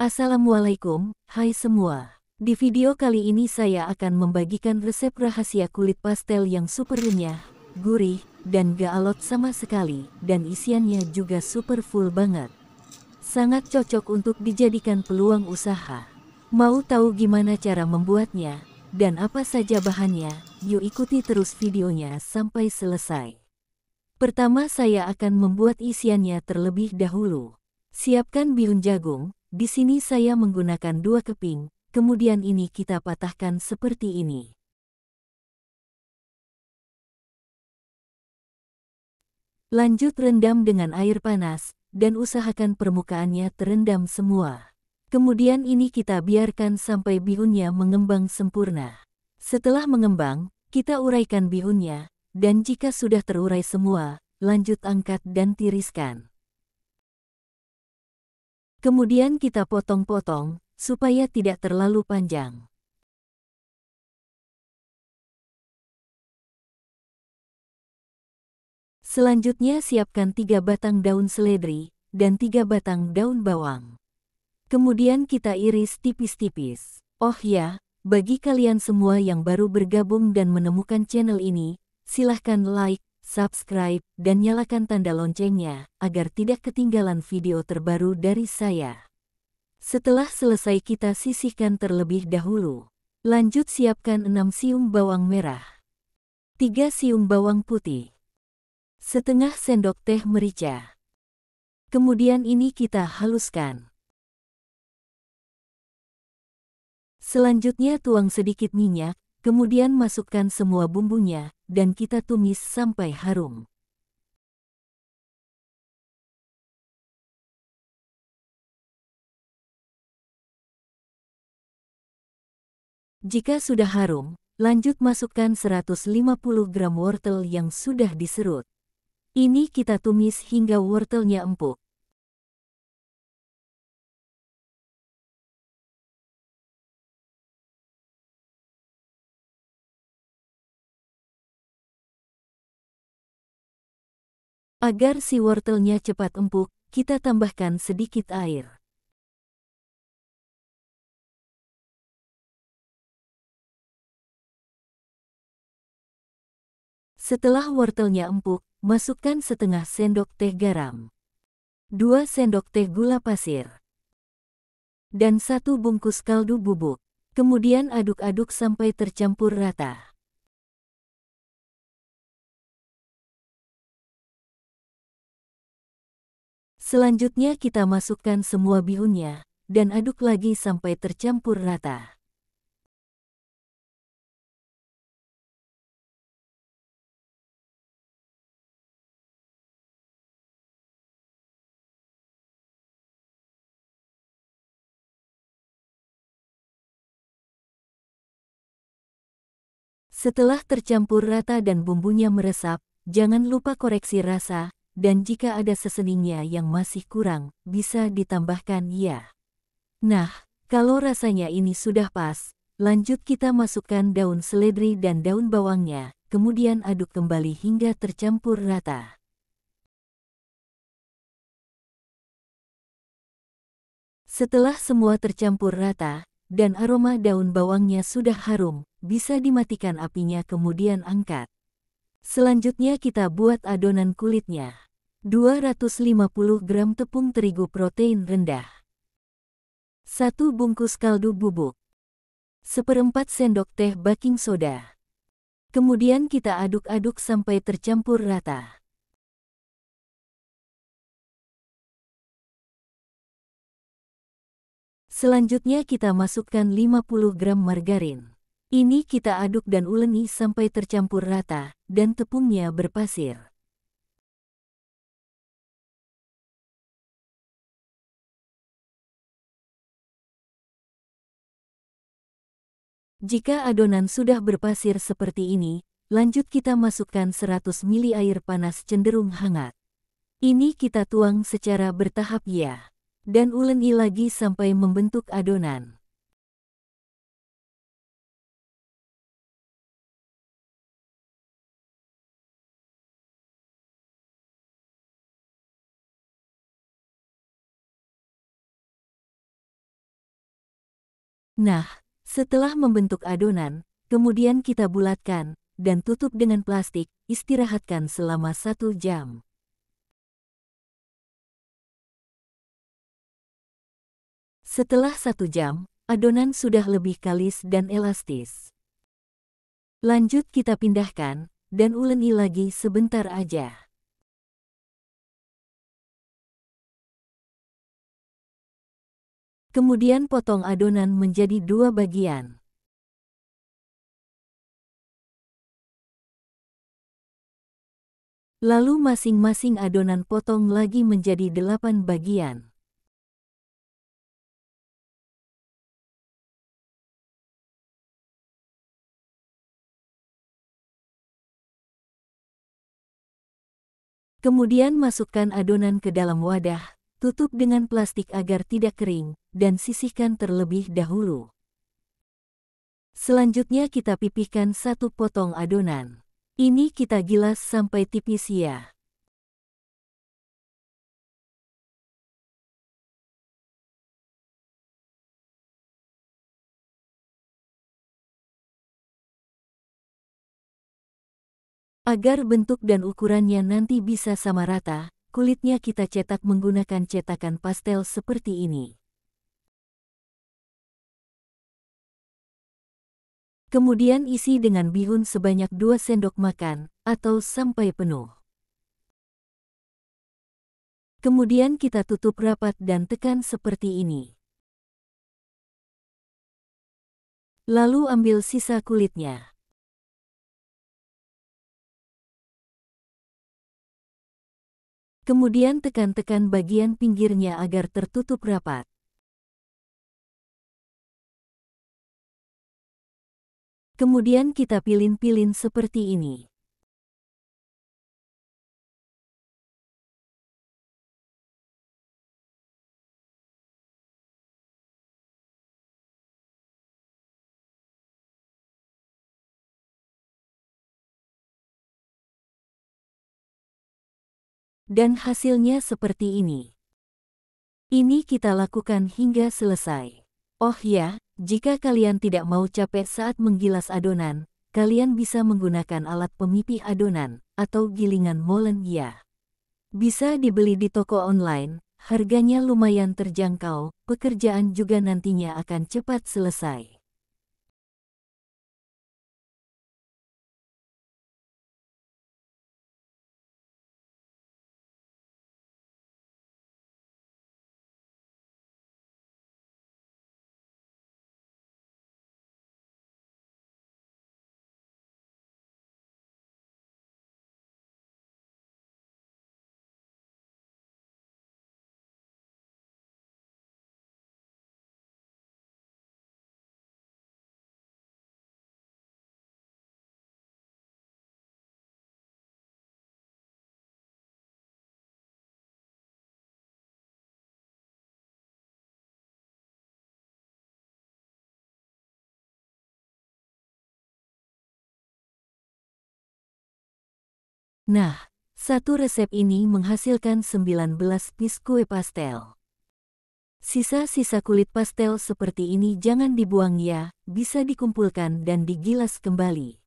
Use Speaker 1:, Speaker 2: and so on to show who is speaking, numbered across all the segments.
Speaker 1: Assalamualaikum, hai semua. Di video kali ini saya akan membagikan resep rahasia kulit pastel yang super renyah, gurih, dan gak alot sama sekali, dan isiannya juga super full banget. Sangat cocok untuk dijadikan peluang usaha. Mau tahu gimana cara membuatnya, dan apa saja bahannya? Yuk ikuti terus videonya sampai selesai. Pertama saya akan membuat isiannya terlebih dahulu. Siapkan bihun jagung. Di sini saya menggunakan 2 keping, kemudian ini kita patahkan seperti ini. Lanjut rendam dengan air panas, dan usahakan permukaannya terendam semua. Kemudian ini kita biarkan sampai bihunnya mengembang sempurna. Setelah mengembang, kita uraikan bihunnya, dan jika sudah terurai semua, lanjut angkat dan tiriskan. Kemudian kita potong-potong, supaya tidak terlalu panjang. Selanjutnya siapkan 3 batang daun seledri, dan 3 batang daun bawang. Kemudian kita iris tipis-tipis. Oh ya, bagi kalian semua yang baru bergabung dan menemukan channel ini, silahkan like, subscribe, dan nyalakan tanda loncengnya, agar tidak ketinggalan video terbaru dari saya. Setelah selesai kita sisihkan terlebih dahulu. Lanjut siapkan 6 siung bawang merah, 3 siung bawang putih, setengah sendok teh merica. Kemudian ini kita haluskan. Selanjutnya tuang sedikit minyak, kemudian masukkan semua bumbunya, dan kita tumis sampai harum. Jika sudah harum, lanjut masukkan 150 gram wortel yang sudah diserut. Ini kita tumis hingga wortelnya empuk. Agar si wortelnya cepat empuk, kita tambahkan sedikit air. Setelah wortelnya empuk, masukkan setengah sendok teh garam, 2 sendok teh gula pasir, dan 1 bungkus kaldu bubuk. Kemudian aduk-aduk sampai tercampur rata. Selanjutnya kita masukkan semua bihunnya, dan aduk lagi sampai tercampur rata. Setelah tercampur rata dan bumbunya meresap, jangan lupa koreksi rasa, dan jika ada seseningnya yang masih kurang, bisa ditambahkan ya. Nah, kalau rasanya ini sudah pas, lanjut kita masukkan daun seledri dan daun bawangnya, kemudian aduk kembali hingga tercampur rata. Setelah semua tercampur rata, dan aroma daun bawangnya sudah harum, bisa dimatikan apinya kemudian angkat. Selanjutnya kita buat adonan kulitnya. 250 gram tepung terigu protein rendah, 1 bungkus kaldu bubuk, 1/4 sendok teh baking soda. Kemudian kita aduk-aduk sampai tercampur rata. Selanjutnya kita masukkan 50 gram margarin. Ini kita aduk dan uleni sampai tercampur rata, dan tepungnya berpasir. Jika adonan sudah berpasir seperti ini, lanjut kita masukkan 100 ml air panas cenderung hangat. Ini kita tuang secara bertahap ya. Dan uleni lagi sampai membentuk adonan. Nah, setelah membentuk adonan, kemudian kita bulatkan, dan tutup dengan plastik, istirahatkan selama 1 jam. Setelah 1 jam, adonan sudah lebih kalis dan elastis. Lanjut kita pindahkan, dan uleni lagi sebentar aja. Kemudian potong adonan menjadi 2 bagian. Lalu masing-masing adonan potong lagi menjadi 8 bagian. Kemudian masukkan adonan ke dalam wadah, tutup dengan plastik agar tidak kering, dan sisihkan terlebih dahulu. Selanjutnya kita pipihkan 1 potong adonan. Ini kita gilas sampai tipis ya. Agar bentuk dan ukurannya nanti bisa sama rata, kulitnya kita cetak menggunakan cetakan pastel seperti ini. Kemudian isi dengan bihun sebanyak 2 sendok makan, atau sampai penuh. Kemudian kita tutup rapat dan tekan seperti ini. Lalu ambil sisa kulitnya. Kemudian tekan-tekan bagian pinggirnya agar tertutup rapat. Kemudian kita pilin-pilin seperti ini. Dan hasilnya seperti ini. Ini kita lakukan hingga selesai. Oh ya, jika kalian tidak mau capek saat menggilas adonan, kalian bisa menggunakan alat pemipih adonan, atau gilingan molen ya. Bisa dibeli di toko online, harganya lumayan terjangkau, pekerjaan juga nantinya akan cepat selesai. Nah, satu resep ini menghasilkan 19 piece kue pastel. Sisa-sisa kulit pastel seperti ini jangan dibuang ya, bisa dikumpulkan dan digilas kembali.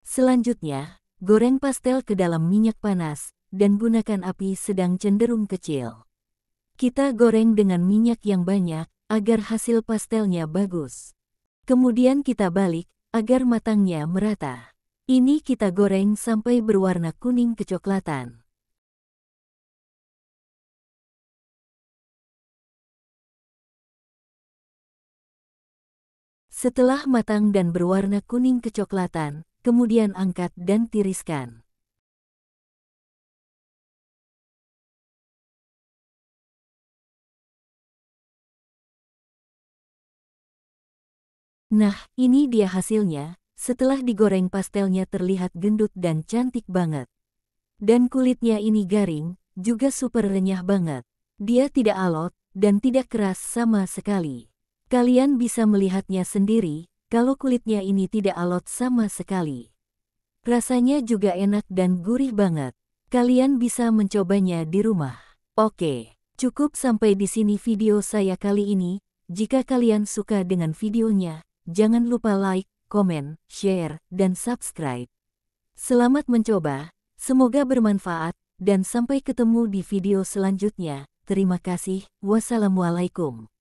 Speaker 1: Selanjutnya, goreng pastel ke dalam minyak panas, dan gunakan api sedang cenderung kecil. Kita goreng dengan minyak yang banyak, agar hasil pastelnya bagus. Kemudian kita balik, agar matangnya merata. Ini kita goreng sampai berwarna kuning kecoklatan. Setelah matang dan berwarna kuning kecoklatan, kemudian angkat dan tiriskan. Nah, ini dia hasilnya. Setelah digoreng pastelnya terlihat gendut dan cantik banget. Dan kulitnya ini garing, juga super renyah banget. Dia tidak alot, dan tidak keras sama sekali. Kalian bisa melihatnya sendiri, kalau kulitnya ini tidak alot sama sekali. Rasanya juga enak dan gurih banget. Kalian bisa mencobanya di rumah. Oke, cukup sampai di sini video saya kali ini. Jika kalian suka dengan videonya, jangan lupa like, komen, share, dan subscribe. Selamat mencoba, semoga bermanfaat, dan sampai ketemu di video selanjutnya. Terima kasih, wassalamualaikum.